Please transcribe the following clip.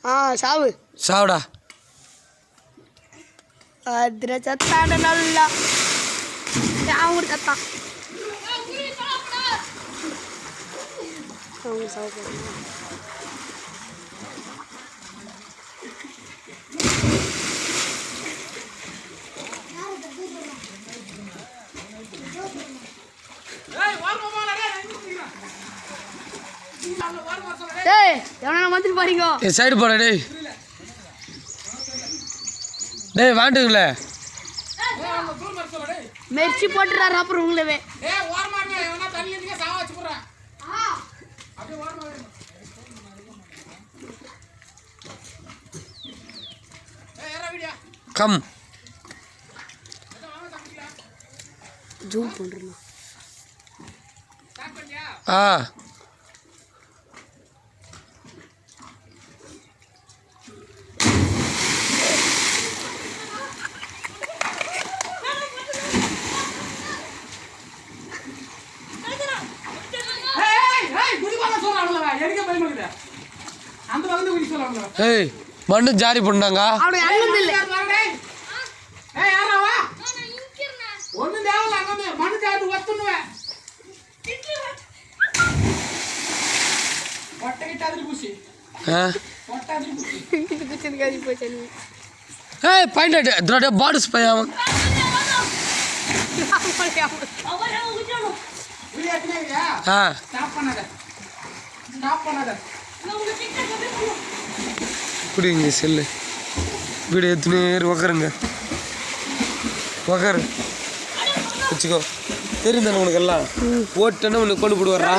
சாவு சாவுடா. அதிர சத்தாண்ட நல்லா சாவு சத்தா டேய் எவனா வந்துட்டு பாருங்க. சைடு போடா டேய். டேய் வாண்டுங்களே. மெர்ச்சி போட்டுறாரு அப்புறம் உங்களவே. ஏய் ஓரமாங்க எவனா தண்ணி நீங்க சாவ வச்சு போறா. அப்படியே ஓரமா வா. ஏய் ஏறா வீடியா. கம். ஜூம் பண்றேன். ஸ்டார்ட் பண்ணியா? ஏய் மண்ணு ஜாரி பண்ணாங்க. அவனுக்கு அண்ணன் இல்ல. ஏய் யாரா வா. நான் நிக்கிறேன். ஒண்ணு தேவல அங்க மண்ணு ஜாரி வத்துனுவே. ஒட்டகிட்டாதிரி பூசி. ஒட்டாதிரி பூசி. இது குச்சன் காரி போச்சு. ஏய் பாயிண்ட் த்ரோட பாடிஸ் பையாம். அவரே உச்சனோ. வீடியோ எடுக்கலையா? ஸ்டாப் பண்ணாத. ஸ்டாப் பண்ணாத. குடிங்க செல்லு வீடியோ எத்தனை பேர் உக்காருங்க உக்காரு வச்சுக்கோ தெரியும் தானே உனக்கு எல்லாம் ஓட்டுன்னு உனக்கு கொண்டு போடுவாரா